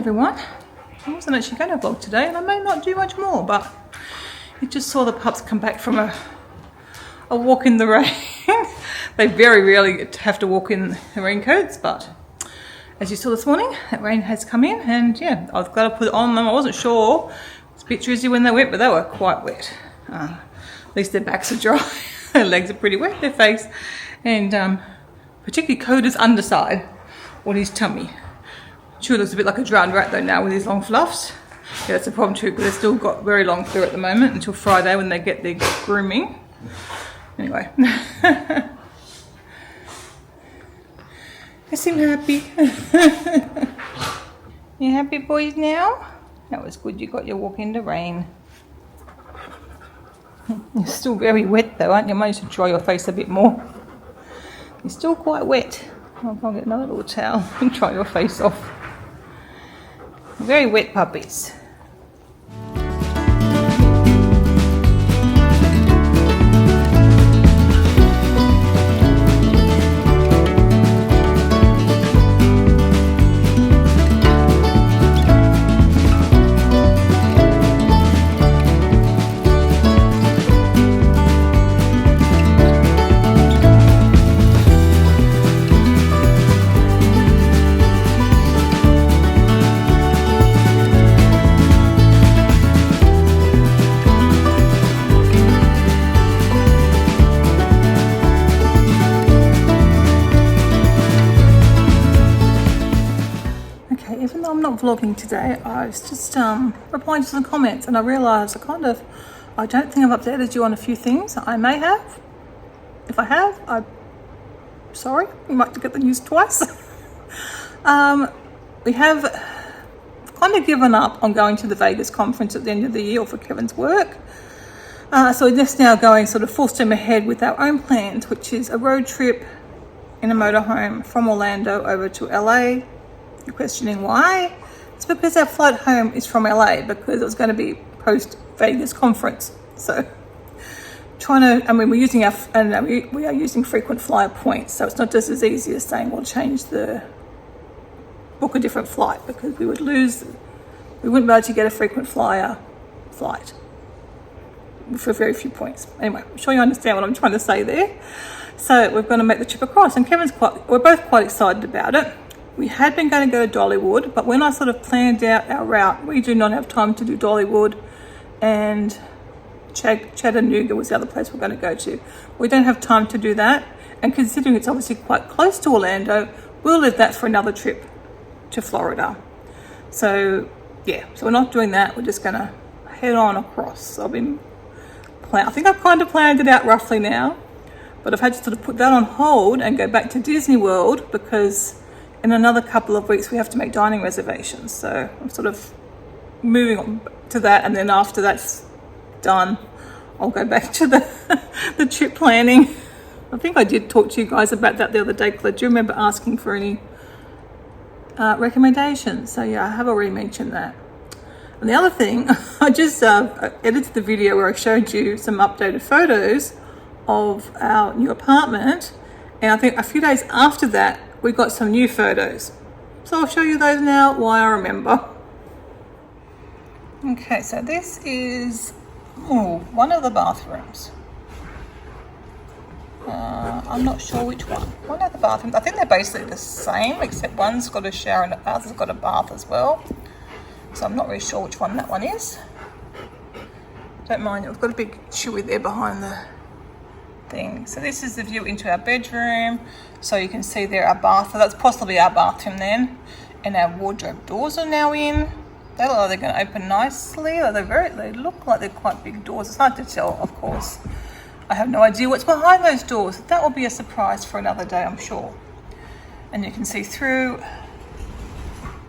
everyone. I wasn't actually going to vlog today, and I may not do much more, but you just saw the pups come back from a walk in the rain. They very rarely have to walk in the raincoats, but as you saw this morning, that rain has come in, and yeah, I was glad I put it on them. I wasn't sure. It was a bit drizzly when they went, but they were quite wet. At least their backs are dry. Their legs are pretty wet, their face, and particularly Coda's underside, on his tummy. Sure looks a bit like a drowned rat though now with his long fluffs. Yeah, that's a problem too, because they've still got very long fur at the moment until Friday when they get their grooming. Anyway. They seem happy. You happy boys now? That was good, you got your walk in the rain. You're still very wet though, aren't you? I might need to dry your face a bit more. You're still quite wet. I'll get another little towel and dry your face off. Very wet puppies. Even though I'm not vlogging today, I was just replying to some comments, and I realised I don't think I've updated you on a few things. I may have. If I have, I'm sorry. You might get the news twice. We have kind of given up on going to the Vegas conference at the end of the year for Kevin's work. So we're just now going sort of full steam ahead with our own plans, which is a road trip in a motorhome from Orlando over to LA. You're questioning why? It's because our flight home is from LA, because it was going to be post Vegas conference. So we're using we are using frequent flyer points, so it's not just as easy as saying we'll book a different flight, because we wouldn't be able to get a frequent flyer flight for very few points. Anyway, I'm sure you understand what I'm trying to say there. So we're going to make the trip across, and we're both quite excited about it. We had been going to go to Dollywood, but when I sort of planned out our route, we do not have time to do Dollywood, and Chattanooga was the other place we're going to go to. We don't have time to do that, and considering it's obviously quite close to Orlando, we'll leave that for another trip to Florida. So yeah, so we're not doing that. We're just going to head on across. So I think I've kind of planned it out roughly now, but I've had to sort of put that on hold and go back to Disney World, because in another couple of weeks we have to make dining reservations. So I'm sort of moving on to that, and then after that's done, I'll go back to the trip planning. I think I did talk to you guys about that the other day, because I do remember asking for any recommendations. So yeah, I have already mentioned that. And the other thing, I just edited the video where I showed you some updated photos of our new apartment, and I think a few days after that we got some new photos. So I'll show you those now while I remember. Okay, so this is one of the bathrooms. I'm not sure which one. One of the bathrooms, I think they're basically the same, except one's got a shower and the other's got a bath as well. So I'm not really sure which one that one is. Don't mind, we've got a big chewy there behind the thing. So this is the view into our bedroom. So you can see there our bath. So that's possibly our bathroom then. And our wardrobe doors are now in. They look like they're going to open nicely. They look like they're quite big doors. It's hard to tell, of course. I have no idea what's behind those doors. That will be a surprise for another day, I'm sure. And you can see through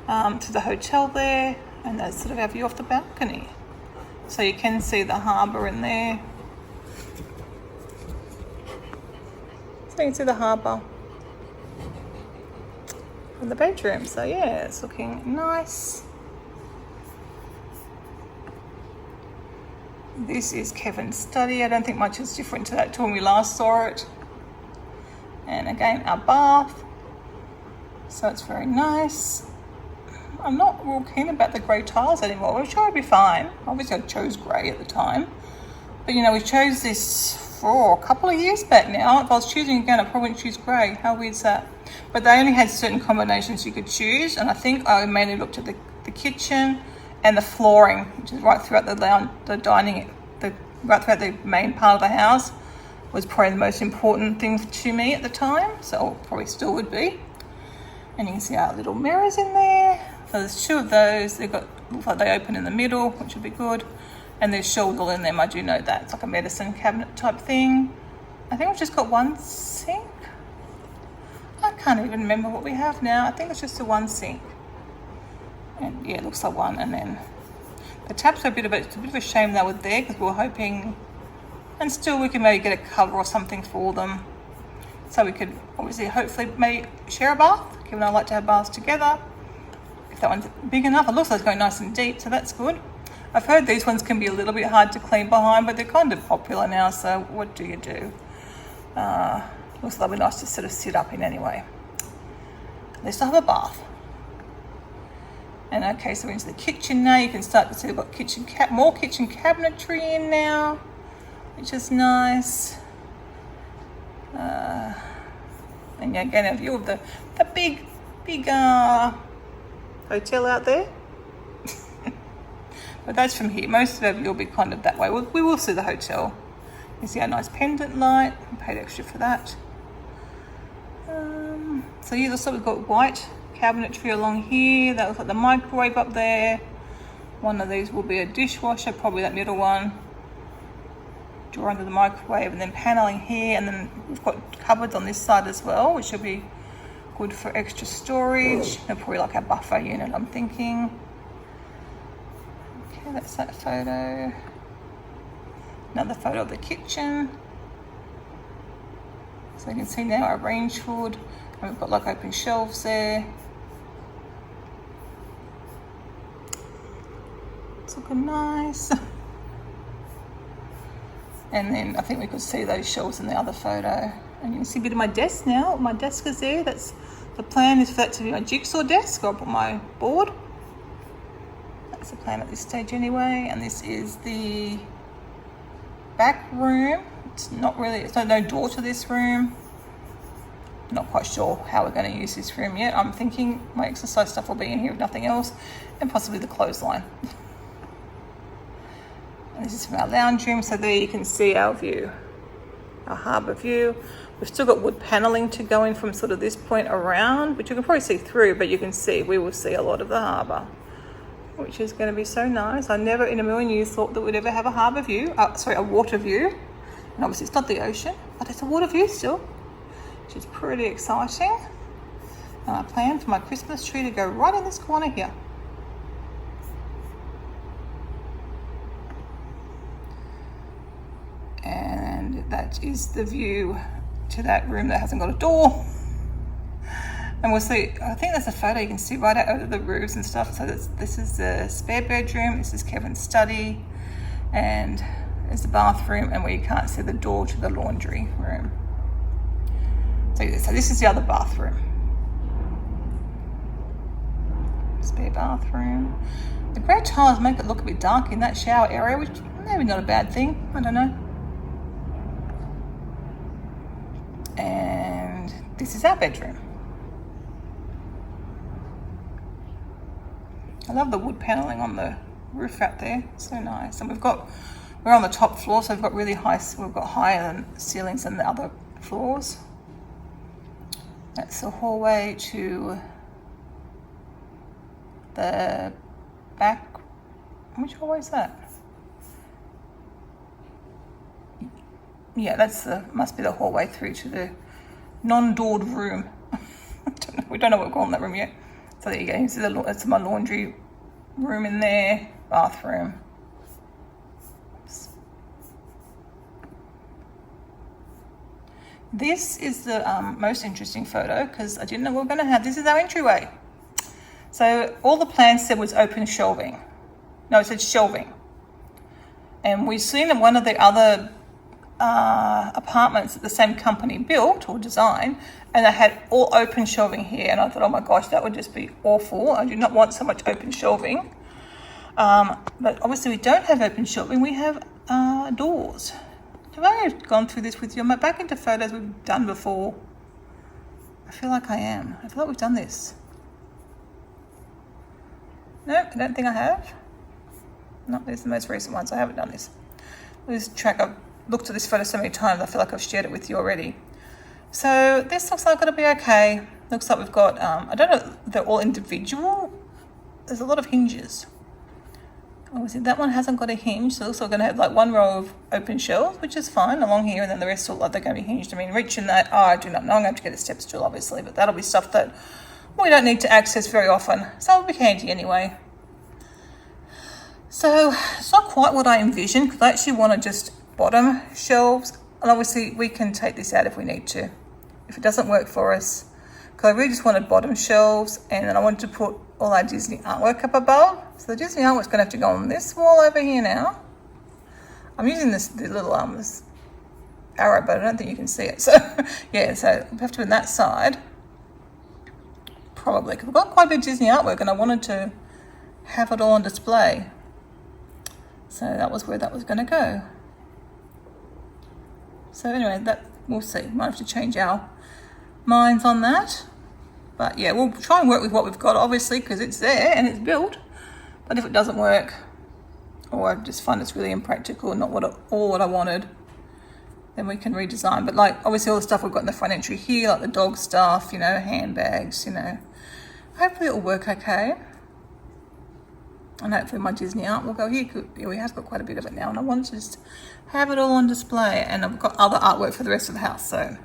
to the hotel there, and that's sort of our view off the balcony. So you can see the harbour in there. So you can see the harbour from the bedroom. So yeah, it's looking nice. This is Kevin's study. I don't think much is different to that to when we last saw it. And again, our bath. So it's very nice. I'm not real keen about the grey tiles anymore. I'm sure it'd be fine. Obviously I chose grey at the time. But we chose this for a couple of years back now. If I was choosing again, I probably wouldn't choose grey. How weird is that? But they only had certain combinations you could choose. And I think I mainly looked at the kitchen and the flooring, which is right throughout the lounge, the dining, right throughout the main part of the house was probably the most important thing to me at the time. So probably still would be. And you can see our little mirrors in there. So there's 2 of those. Looks like they open in the middle, which would be good. And there's shelves all in them. I do know that. It's like a medicine cabinet type thing. I think we've just got 1 sink. I can't even remember what we have now. I think it's just the 1 sink. And yeah, it looks like 1. And then the taps are it's a bit of a shame they were there because we were hoping, and still we can maybe get a cover or something for them. So we could obviously, hopefully, maybe share a bath. Kevin and I like to have baths together. If that one's big enough, it looks like it's going nice and deep, so that's good. I've heard these ones can be a little bit hard to clean behind, but they're kind of popular now, so what do you do? Looks like it'd be nice to sort of sit up in anyway. At least I have a bath. And okay, so we're into the kitchen now. You can start to see we've got more kitchen cabinetry in now, which is nice. And yeah, again, a view of the big hotel out there. But that's from here. Most of our view will be kind of that way. We will see the hotel. You see our nice pendant light. I paid extra for that. So here also we've got white cabinetry along here. That looks like the microwave up there. One of these will be a dishwasher, probably that middle one. Drawer under the microwave, and then paneling here, and then we've got cupboards on this side as well, which will be good for extra storage. And probably like a buffer unit, I'm thinking. Okay, that's that photo. Another photo of the kitchen. So you can see now our range hood, and we've got like open shelves there. It's looking nice. And then I think we could see those shelves in the other photo. And you can see a bit of my desk now. My desk is there. That's the plan, is for that to be my jigsaw desk. I'll put my board. That's the plan at this stage anyway. And this is the back room. It's not really, it's no door to this room. Not quite sure how we're going to use this room yet. I'm thinking my exercise stuff will be in here if nothing else, and possibly the clothesline. And this is from our lounge room, so there you can see our view, our harbour view. We've still got wood panelling to go in from sort of this point around, which you can probably see through, but you can see, we will see a lot of the harbour, which is going to be so nice. I never in a million years thought that we'd ever have a harbour view, a water view. And obviously it's not the ocean, but it's a water view still, which is pretty exciting. And I plan for my Christmas tree to go right in this corner here. And that is the view to that room that hasn't got a door. And we'll see, I think there's a photo you can see right out over the roofs and stuff. So this is the spare bedroom, this is Kevin's study, and there's the bathroom, and where you can't see the door to the laundry room. So this is the other bathroom. Spare bathroom. The grey tiles make it look a bit dark in that shower area, which maybe not a bad thing, I don't know. And this is our bedroom. I love the wood panelling on the roof out there, so nice. And we're on the top floor, so we've got higher than ceilings than the other floors. That's the hallway to the back. Which hallway is that? Yeah, must be the hallway through to the non-doored room. We don't know what we're calling that room yet. So there you go. You see that's my laundry room in there, bathroom. Oops. This is the most interesting photo because I didn't know we were going to have. This is our entryway. So all the plans said was open shelving. No, it said shelving. And we've seen that one of the other apartments that the same company built or designed, and they had all open shelving here, and I thought, oh my gosh, that would just be awful. I do not want so much open shelving. But obviously we don't have open shelving, we have doors. Have I gone through this with you? Am I back into photos we've done before? I feel like I am. I feel like we've done this. No, I don't think I have. No, these are the most recent ones. I haven't done this. Lose track. I've looked at this photo so many times, I feel like I've shared it with you already. So this looks like it'll be okay. Looks like we've got, I don't know if they're all individual. There's a lot of hinges. Obviously that one hasn't got a hinge, so it looks like we're going to have like one row of open shelves, which is fine, along here, and then the rest look like they're going to be hinged. I mean, reaching that, I do not know. I'm going to have to get a step stool, obviously, but that'll be stuff that we don't need to access very often, so it'll be handy anyway. So it's not quite what I envisioned, because I actually want to just bottom shelves, and obviously we can take this out if we need to, if it doesn't work for us, because I really just wanted bottom shelves, and then I wanted to put all our Disney artwork up above. So the Disney artwork's going to have to go on this wall over here now. I'm using the little this arrow, but I don't think you can see it. So yeah, so we have to be on that side probably, because we've got quite a bit of Disney artwork, and I wanted to have it all on display. So that was where that was going to go. So anyway, that we'll see. Might have to change our minds on that. But yeah, we'll try and work with what we've got, obviously, because it's there and it's built. But if it doesn't work, or I just find it's really impractical, not what I wanted, then we can redesign. But like, obviously all the stuff we've got in the front entry here, like the dog stuff, you know, handbags, you know, hopefully it'll work okay. And hopefully my Disney art will go here. We have got quite a bit of it now, and I want to just have it all on display. And I've got other artwork for the rest of the house, so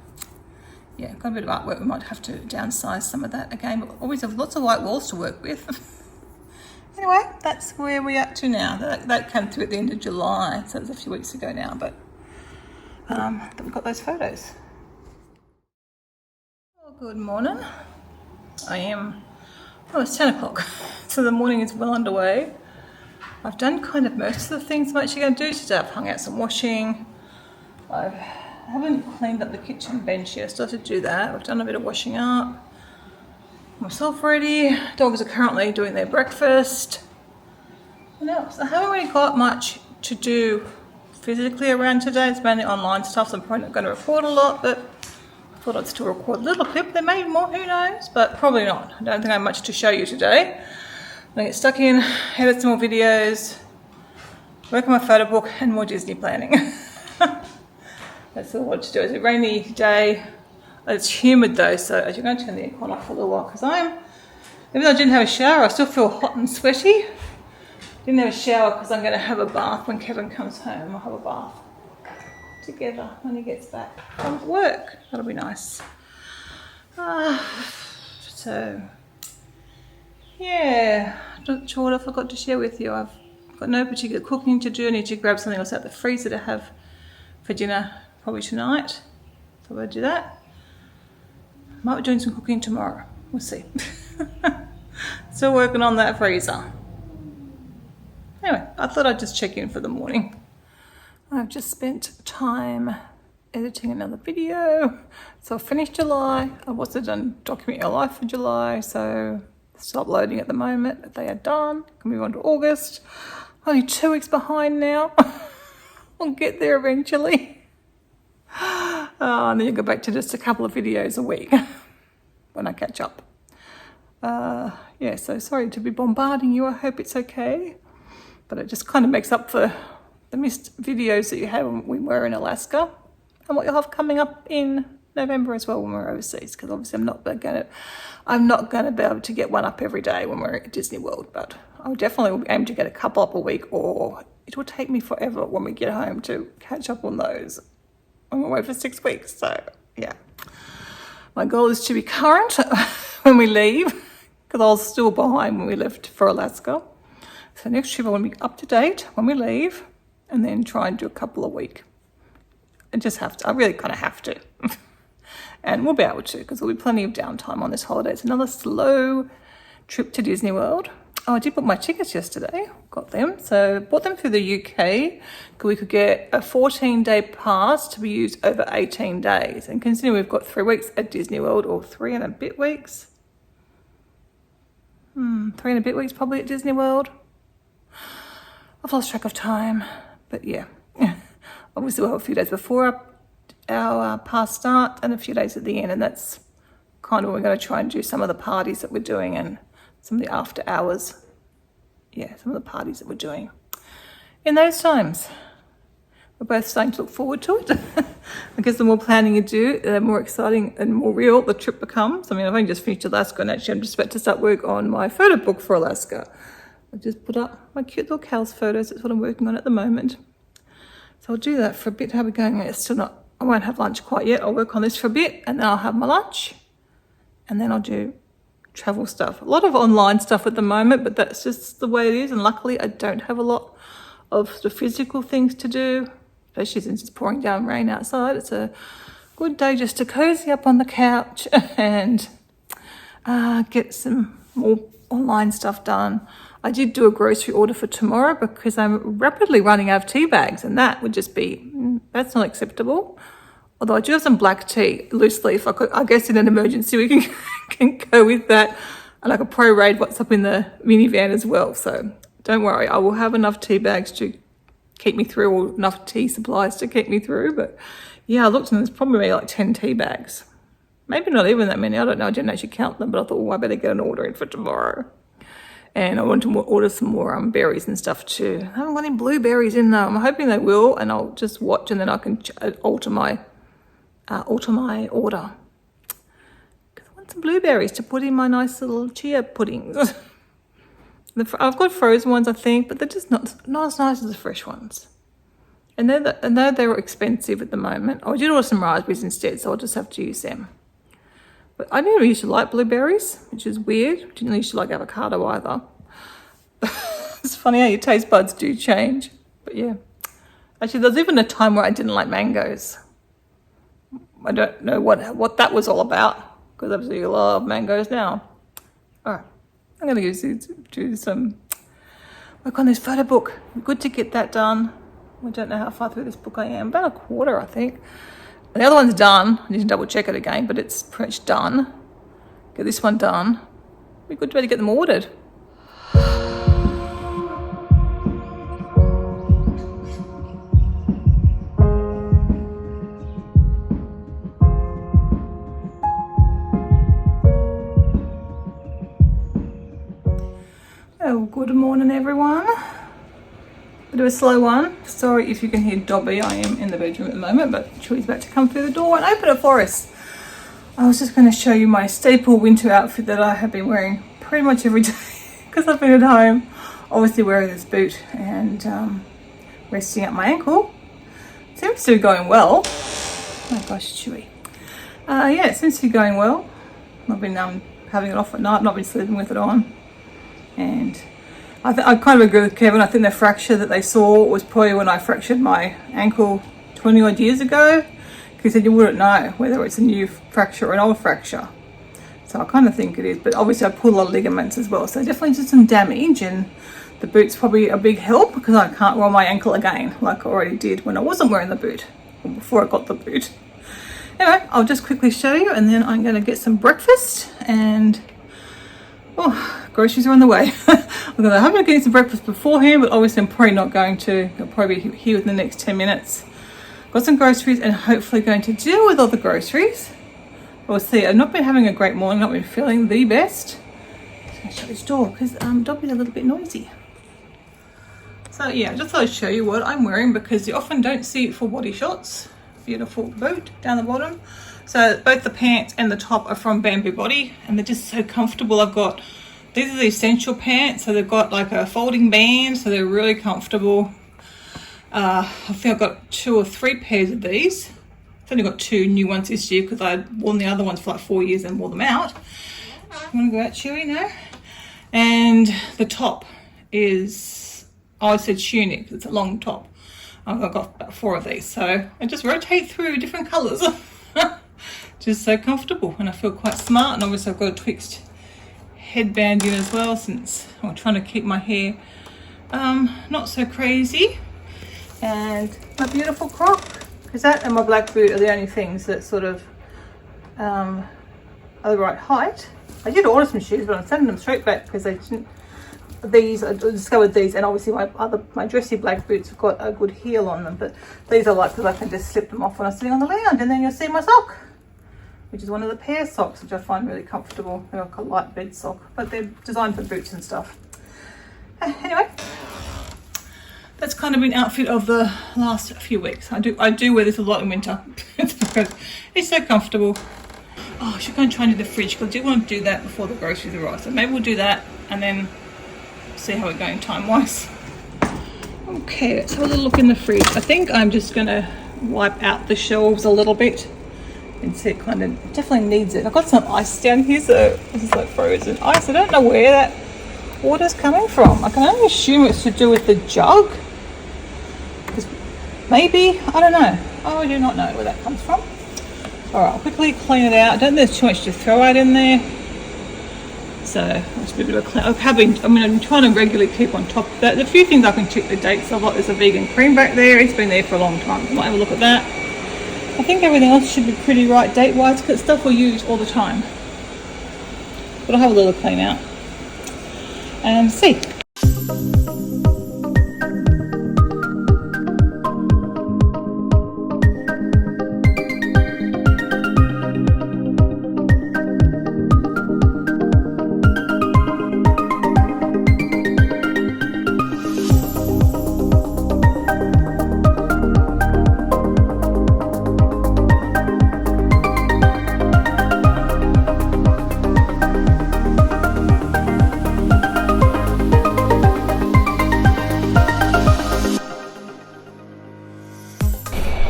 yeah, got a bit of artwork. We might have to downsize some of that again, but always have lots of white walls to work with. Anyway, that's where we're up to now. That came through at the end of July, so it was a few weeks ago now, but we've got those photos. Oh, good morning. It's 10 o'clock, so the morning is well underway. I've done kind of most of the things I'm actually going to do today. I've hung out some washing. I haven't cleaned up the kitchen bench yet. I still have to do that. I've done a bit of washing up. Myself ready. Dogs are currently doing their breakfast. What else? I haven't really got much to do physically around today. It's mainly online stuff, so I'm probably not going to record a lot, but I thought I'd still record a little clip. There may be more, who knows, but probably not. I don't think I have much to show you today. I'm going to get stuck in, edit some more videos, work on my photo book, and more Disney planning. That's all what to do. It's a rainy day. It's humid though, so as you're going to turn the aircon off for a little while, because even though I didn't have a shower, I still feel hot and sweaty. Didn't have a shower because I'm going to have a bath when Kevin comes home. I'll have a bath together when he gets back from work. That'll be nice. So yeah, I'm not sure what I forgot to share with you. I've got no particular cooking to do. I need to grab something else out the freezer to have for dinner probably tonight. So I'll do that. Might be doing some cooking tomorrow. We'll see. Still working on that freezer. Anyway, I thought I'd just check in for the morning. I've just spent time editing another video. So I finished July. I've also done document your life for July, so it's uploading at the moment, but they are done. Can move on to August. Only 2 weeks behind now. We'll get there eventually. And then you go back to just a couple of videos a week when I catch up. Yeah, so sorry to be bombarding you. I hope it's okay. But it just kind of makes up for the missed videos that you had when we were in Alaska, and what you'll have coming up in November as well when we're overseas, because obviously I'm not going to be able to get one up every day when we're at Disney World, but I definitely will aim to get a couple up a week, or it will take me forever when we get home to catch up on those when we're away for 6 weeks. So yeah, my goal is to be current when we leave, because I was still behind when we left for Alaska. So next trip I want to be up to date when we leave, and then try and do a couple a week. I just have to. I really kind of have to. And we'll be able to, because there'll be plenty of downtime on this holiday. It's another slow trip to Disney World. Oh, I did book my tickets yesterday. Got them. So bought them through the UK. We could get a 14-day pass to be used over 18 days. And considering we've got 3 weeks at Disney World, or 3 and a bit weeks. 3 and a bit weeks probably at Disney World. I've lost track of time. But yeah. Obviously we'll have a few days before our pass start and a few days at the end. And that's kind of, we're going to try and do some of the parties that we're doing and some of the after hours. Yeah, some of the parties that we're doing in those times. We're both starting to look forward to it. I guess the more planning you do, the more exciting and more real the trip becomes. I mean, I've only just finished Alaska, and actually I'm just about to start work on my photo book for Alaska. I've just put up my cute little cows photos. That's what I'm working on at the moment. So I'll do that for a bit. How are we going? It's still not, I won't have lunch quite yet. I'll work on this for a bit, and then I'll have my lunch, and then I'll do travel stuff. A lot of online stuff at the moment, but that's just the way it is. And luckily I don't have a lot of the physical things to do, especially since it's pouring down rain outside. It's a good day just to cozy up on the couch and get some more online stuff done. I did do a grocery order for tomorrow because I'm rapidly running out of tea bags, and that would just be, that's not acceptable. Although I do have some black tea, loose leaf. I guess in an emergency we can go with that. And I could prorate what's up in the minivan as well. So don't worry, I will have enough tea bags to keep me through, or enough tea supplies to keep me through. But yeah, I looked and there's probably like 10 tea bags. Maybe not even that many, I don't know. I didn't actually count them, but I thought, oh, I better get an order in for tomorrow. And I want to order some more berries and stuff too. I haven't got any blueberries in though. I'm hoping they will, and I'll just watch and then I can alter my order. Because I want some blueberries to put in my nice little chia puddings. I've got frozen ones, I think, but they're just not as nice as the fresh ones. And they're expensive at the moment. I did order some raspberries instead, so I'll just have to use them. But I never used to like blueberries, which is weird. Didn't used to like avocado either. It's funny how your taste buds do change. But yeah. Actually, there's even a time where I didn't like mangoes. I don't know what that was all about, because obviously I love mangoes now. All right, I'm going to do some work on this photo book. Good to get that done. I don't know how far through this book I am. About a quarter, I think. And the other one's done. I need to double check it again, but it's pretty much done. Get this one done. It'd be good to get them ordered. Oh, good morning everyone. Bit of a slow one. Sorry if you can hear Dobby. I am in the bedroom at the moment, but Chewy's about to come through the door and open it for us. I was just going to show you my staple winter outfit that I have been wearing pretty much every day because I've been at home. Obviously wearing this boot and resting at my ankle. Seems to be going well. Oh my gosh, Chewy. Yeah, it seems to be going well. I've been having it off at night, not been sleeping with it on. And I kind of agree with Kevin. I think the fracture that they saw was probably when I fractured my ankle 20 odd years ago. Because then you wouldn't know whether it's a new fracture or an old fracture. So I kind of think it is. But obviously I pulled a lot of ligaments as well. So definitely just some damage. And the boot's probably a big help because I can't roll my ankle again like I already did when I wasn't wearing the boot. Or before I got the boot. Anyway, I'll just quickly show you. And then I'm going to get some breakfast. And groceries are on the way. I'm hoping to get some breakfast beforehand, but obviously I'm probably not going to. I'll probably be here within the next 10 minutes. Got some groceries and hopefully going to deal with all the groceries. We'll see. I've not been having a great morning, not been feeling the best. I'm going to shut this door because Dobby's a little bit noisy. So yeah, I just thought I'd show you what I'm wearing because you often don't see it for body shots. Beautiful boot down the bottom. So both the pants and the top are from Bamboo Body and they're just so comfortable. These are the essential pants, so they've got like a folding band, so they're really comfortable. I think I've got 2 or 3 pairs of these. I've only got 2 new ones this year because I'd worn the other ones for like 4 years and wore them out. I'm gonna go out Chewy now. And the top is, I said tunic, it's a long top. I've got about 4 of these, so I just rotate through different colours. Just so comfortable, and I feel quite smart. And obviously I've got a twixt headband in as well, since I'm trying to keep my hair not so crazy. And my beautiful croc, because that and my black boot are the only things that sort of are the right height. I did order some shoes, but I'm sending them straight back because they didn't. These, I discovered these, and obviously my dressy black boots have got a good heel on them, but these I like because I can just slip them off when I'm sitting on the lounge, and then you'll see my sock, which is one of the pair socks, which I find really comfortable. They're like a light bed sock, but they're designed for boots and stuff. Anyway, that's kind of been outfit of the last few weeks. I do wear this a lot in winter because it's so comfortable. Oh, I should go and try and do the fridge because I do want to do that before the groceries arrive. So maybe we'll do that and then see how we're going time-wise. Okay, let's have a little look in the fridge. I think I'm just going to wipe out the shelves a little bit and see, it kind of definitely needs it. I've got some ice down here, so this is like frozen ice. I don't know where that water's coming from. I can only assume it's to do with the jug. Maybe, I don't know. I do not know where that comes from. All right, I'll quickly clean it out. I don't think there's too much to throw out in there. So it's a bit of a clean. I'm trying to regularly keep on top of that. There's a few things I can check the dates of. Like there's a vegan cream back there. It's been there for a long time. I might have a look at that. I think everything else should be pretty right date-wise because it's stuff we use all the time. But I'll have a little clean out and see.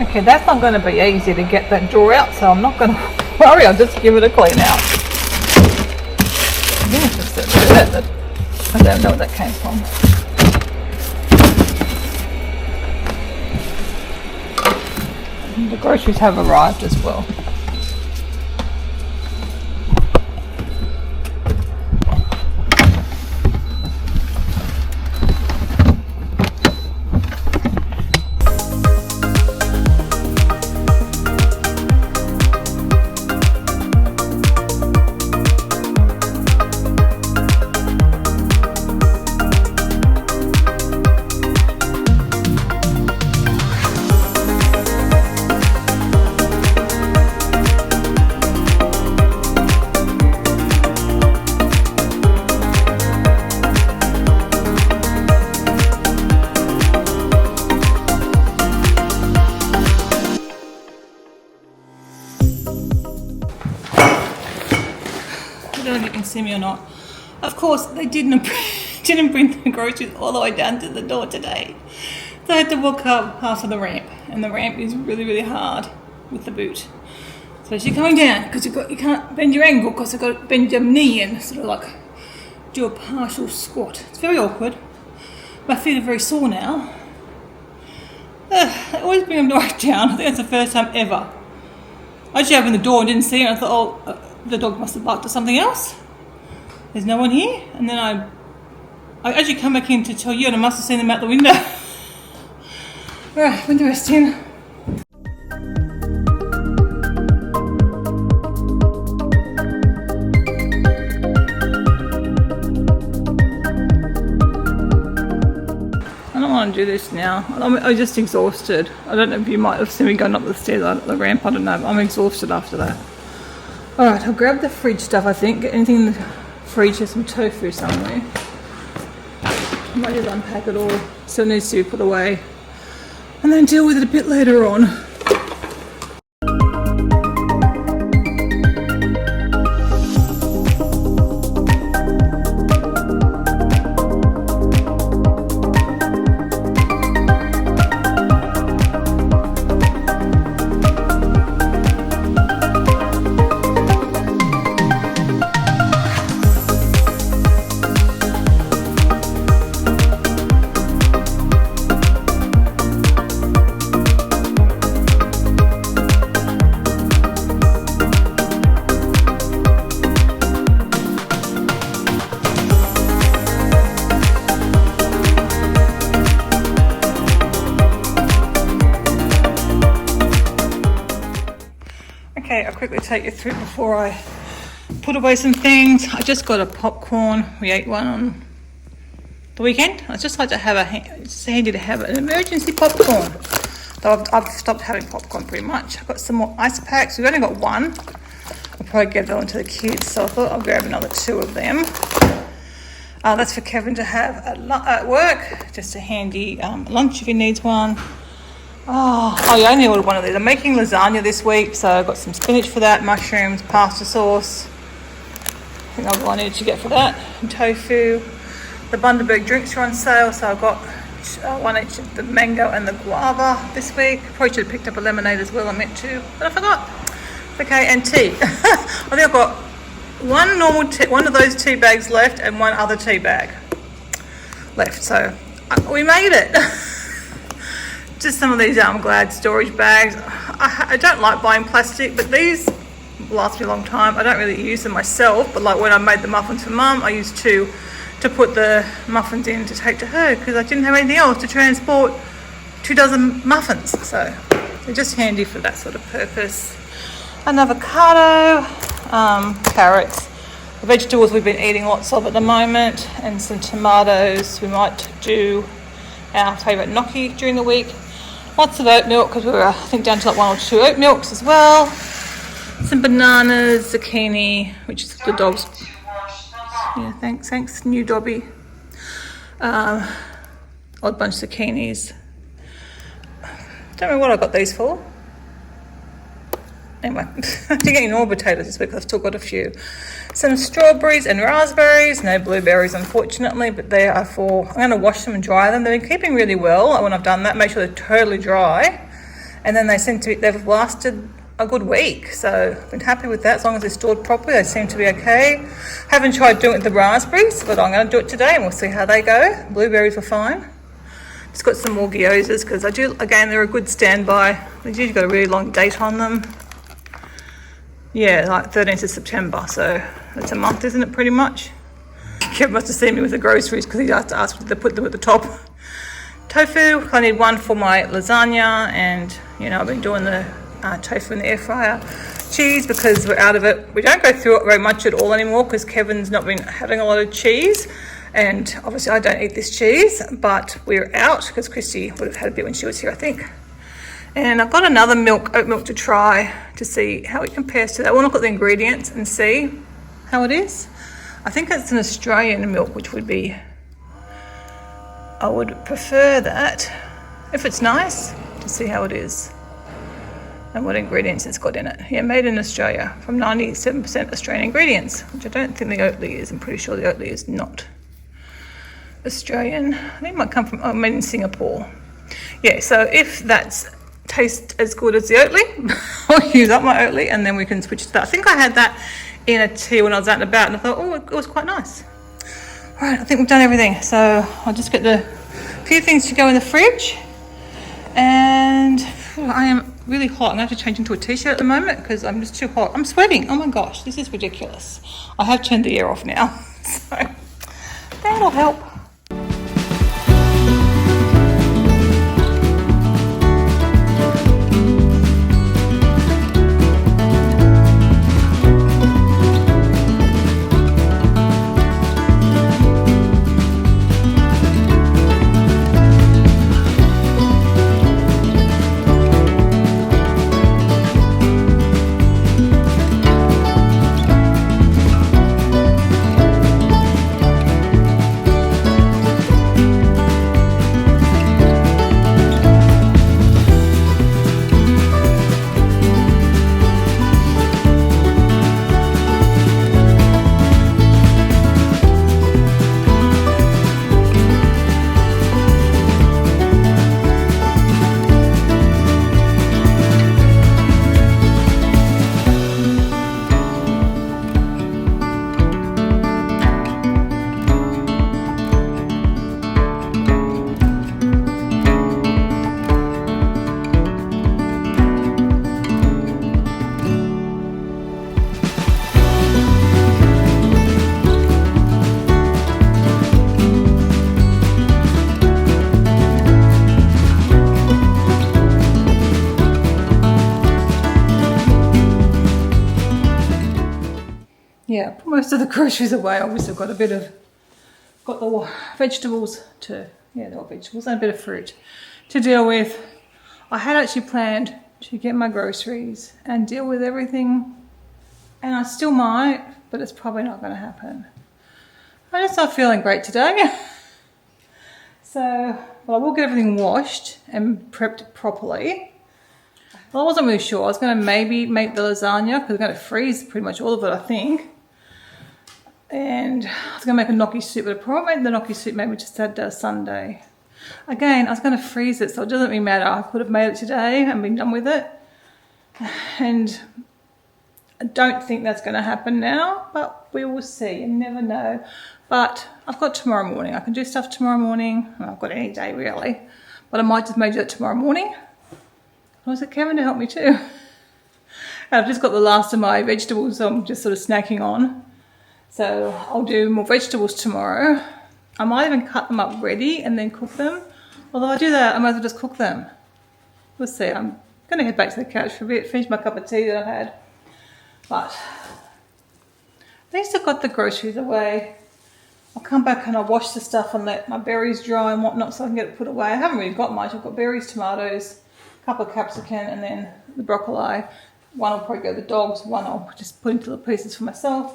Okay, that's not going to be easy to get that drawer out, so I'm not going to worry, I'll just give it a clean out. I think it's just that I don't know where that came from. And the groceries have arrived as well. I don't know if you can see me or not. Of course, they didn't bring the groceries all the way down to the door today. So I had to walk up half of the ramp, and the ramp is really, really hard with the boot. So as you're coming down, because you can't bend your ankle, because you've got to bend your knee and sort of like do a partial squat. It's very awkward. My feet are very sore now. I always bring them right down. I think that's the first time ever. I actually opened the door and didn't see it. I thought, oh, the dog must have barked at something else. There's no one here. And then I actually come back in to tell you, and I must have seen them out the window. Alright, window rest in. I don't want to do this now. I'm just exhausted. I don't know if you might have seen me going up the stairs, the ramp, I don't know. I'm exhausted after that. Alright, I'll grab the fridge stuff, I think. Get anything in the fridge. There's some tofu somewhere. I might just unpack it all. Still needs to be put away. And then deal with it a bit later on. quickly take you through before I put away some things. I just got a popcorn. We ate one on the weekend. I just like to have it's handy to have an emergency popcorn. Though I've stopped having popcorn pretty much. I've got some more ice packs. We've only got one. I'll probably give that one to the kids, so I thought I'll grab another 2 of them. That's for Kevin to have at work. Just a handy lunch if he needs one. Oh, yeah, I only ordered one of these. I'm making lasagna this week, so I've got some spinach for that, mushrooms, pasta sauce. I think that's all I needed to get for that. And tofu. The Bundaberg drinks are on sale, so I've got one each of the mango and the guava this week. Probably should have picked up a lemonade as well, I meant to, but I forgot. Okay, and tea. I think I've got one normal tea, one of those tea bags left, and one other tea bag left. So we made it. Just some of these Glad storage bags. I don't like buying plastic, but these last me a long time. I don't really use them myself, but like when I made the muffins for Mum, I used to put the muffins in to take to her because I didn't have anything else to transport 2 dozen muffins. So they're just handy for that sort of purpose. An avocado, carrots, the vegetables we've been eating lots of at the moment, and some tomatoes. We might do our favourite gnocchi during the week. Lots of oat milk because we were, I think, down to like 1 or 2 oat milks as well. Some bananas, zucchini, which is the dog's. Yeah, thanks, new Dobby. Odd bunch of zucchinis. Don't know what I got these for. Anyway, I didn't get any more potatoes this week. I've still got a few. Some strawberries and raspberries. No blueberries, unfortunately, but they are for. I'm going to wash them and dry them. They've been keeping really well. When I've done that, make sure they're totally dry, and then they've lasted a good week. So I've been happy with that. As long as they're stored properly, they seem to be okay. Haven't tried doing it with the raspberries, but I'm going to do it today, and we'll see how they go. Blueberries were fine. Just got some more gyozas because I do. Again, they're a good standby. They've usually got a really long date on them. Yeah, like 13th of September, so that's a month, isn't it, pretty much? Kevin must have seen me with the groceries because he had to ask to put them at the top. Tofu, I need one for my lasagna, and, you know, I've been doing the tofu in the air fryer. Cheese, because we're out of it. We don't go through it very much at all anymore because Kevin's not been having a lot of cheese, and obviously I don't eat this cheese, but we're out because Christy would have had a bit when she was here, I think. And I've got another oat milk to try to see how it compares to that. I want to look at the ingredients and see how it is. I think it's an Australian milk, which would be, I would prefer that, if it's nice, to see how it is and what ingredients it's got in it. Yeah, made in Australia from 97% Australian ingredients, which I don't think the Oatly is. I'm pretty sure the Oatly is not Australian. I think it might come from, made in Singapore. Yeah, so if that's taste as good as the Oatly, I'll use up my Oatly and then we can switch to that. I think I had that in a tea when I was out and about, and I thought, oh, it was quite nice. All right, I think we've done everything, so I'll just get the few things to go in the fridge. And I am really hot. I'm going to have to change into a t-shirt at the moment because I'm just too hot. I'm sweating. Oh my gosh, this is ridiculous. I have turned the air off now, so that'll help. yeah, put most of the groceries away. Obviously got the vegetables they're all vegetables and a bit of fruit to deal with. I had actually planned to get my groceries and deal with everything, and I still might, but it's probably not going to happen. I'm just not feeling great today. So, well, I will get everything washed and prepped properly. Well, I wasn't really sure. I was going to maybe make the lasagna because I'm going to freeze pretty much all of it, I think. And I was going to make a gnocchi soup, but I probably made the gnocchi soup maybe just that Sunday. Again, I was going to freeze it, so it doesn't really matter. I could have made it today and been done with it. And I don't think that's going to happen now, but we will see. You never know. But I've got tomorrow morning. I can do stuff tomorrow morning. Well, I've got any day really. But I might just maybe do it tomorrow morning. Or is it Kevin to help me too? I've just got the last of my vegetables, so I'm just sort of snacking on. So I'll do more vegetables tomorrow. I might even cut them up ready and then cook them. Although I do that, I might as well just cook them. We'll see. I'm going to head back to the couch for a bit, finish my cup of tea that I've had. But at least I've got the groceries away. I'll come back and I'll wash the stuff and let my berries dry and whatnot so I can get it put away. I haven't really got much. I've got berries, tomatoes, a couple of capsicum, and then the broccoli. One will probably go to the dogs, one I'll just put into little pieces for myself.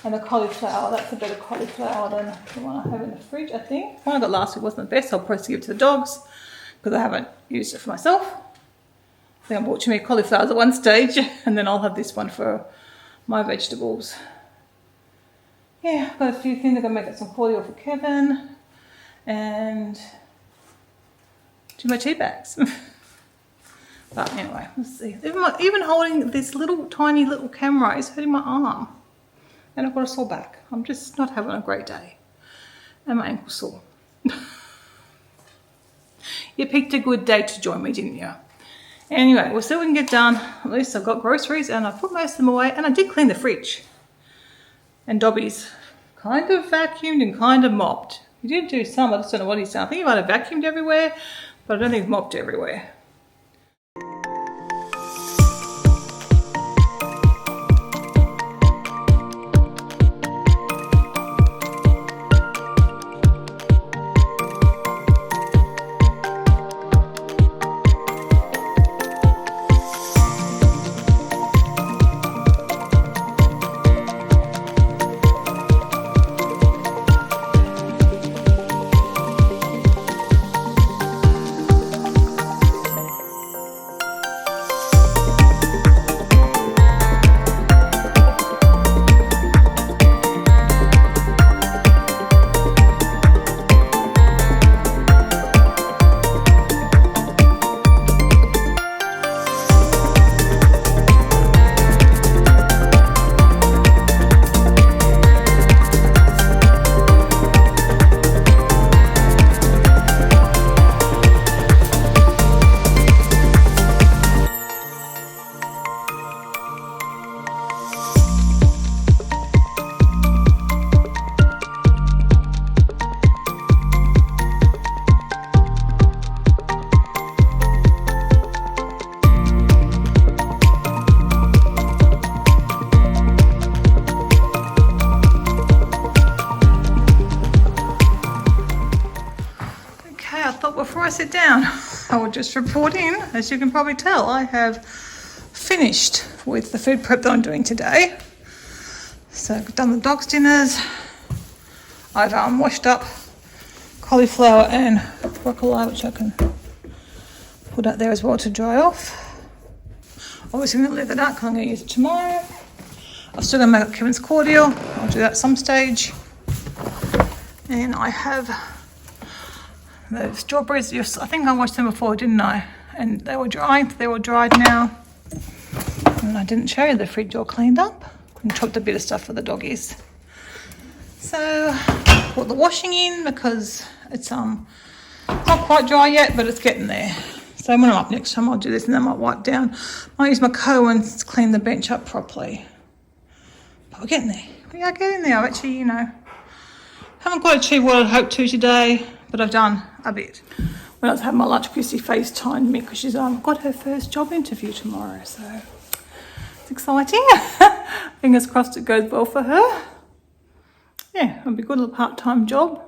And the cauliflower, that's a better cauliflower than the one I have in the fridge, I think. The one I got last week wasn't the best, so I'll probably give it to the dogs because I haven't used it for myself. I think I bought too many cauliflowers at one stage, and then I'll have this one for my vegetables. Yeah, I've got a few things. I'm going to make some cordial for Kevin and do my tea bags. But anyway, let's see. Even holding this little tiny little camera is hurting my arm. And I've got a sore back. I'm just not having a great day. And my ankle's sore. You picked a good day to join me, didn't you? Anyway, we'll see what we can get done. At least I've got groceries and I've put most of them away. And I did clean the fridge. And Dobby's kind of vacuumed and kind of mopped. He did do some, I just don't know what he's done. I think he might have vacuumed everywhere, but I don't think he's mopped everywhere. Before I sit down, I will just report in. As you can probably tell, I have finished with the food prep that I'm doing today. So I've done the dogs' dinners. I've washed up cauliflower and broccoli, which I can put out there as well to dry off. Obviously I'm going to leave it out because I'm going to use it tomorrow. I'm still going to make up Kevin's cordial. I'll do that at some stage. And I have the strawberries. I think I washed them before, didn't I? And they were dry. They're all dried now. And I didn't show you the fridge all cleaned up. And chopped a bit of stuff for the doggies. So put the washing in because it's not quite dry yet, but it's getting there. So when I'm up next time, I'll do this and then I might wipe down. I'll use my comb and clean the bench up properly. But we're getting there. We are getting there. I've actually, haven't quite achieved what I'd hoped to today, but I've done a bit. When I was having my lunch, Chrissy FaceTimed me because she's got her first job interview tomorrow. So It's exciting. Fingers crossed it goes well for her. Yeah, it'll be a good little part-time job.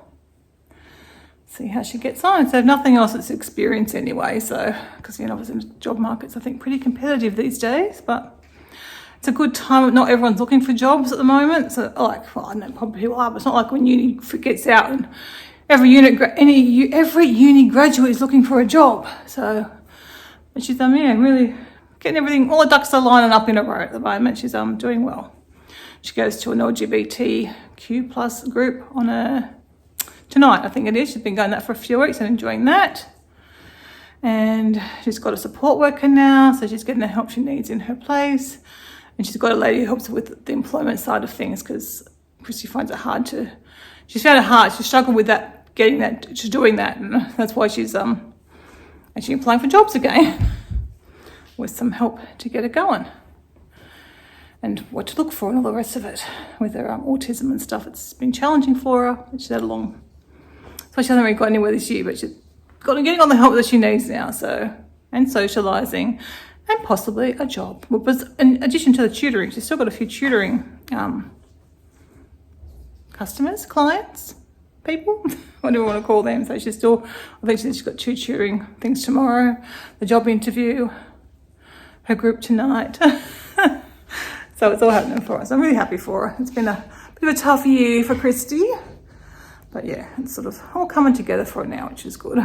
See how she gets on. So if nothing else, it's experience anyway. So, because, obviously the job market's, I think, pretty competitive these days, but it's a good time. Not everyone's looking for jobs at the moment. So, I don't know, probably people are, but it's not like when uni gets out and every uni graduate is looking for a job. So, but she's, really getting everything, all the ducks are lining up in a row at the moment. She's doing well. She goes to an LGBTQ plus group on tonight, I think it is. She's been going that for a few weeks and enjoying that. And she's got a support worker now, so she's getting the help she needs in her place. And she's got a lady who helps her with the employment side of things because she finds it hard she's found it hard. She struggled with that, she's doing that. And that's why she's actually applying for jobs again with some help to get her going. And what to look for and all the rest of it. With her autism and stuff, it's been challenging for her. She's had a long, so she hasn't really got anywhere this year, but she's getting on the help that she needs now. So, and socialising, and possibly a job. But in addition to the tutoring, she's still got a few tutoring customers, clients, people, whatever you want to call them. So I think she's got 2 tutoring things tomorrow, the job interview, her group tonight. So it's all happening for us. I'm really happy for her. It's been a bit of a tough year for Christy. But yeah, it's sort of all coming together for her now, which is good.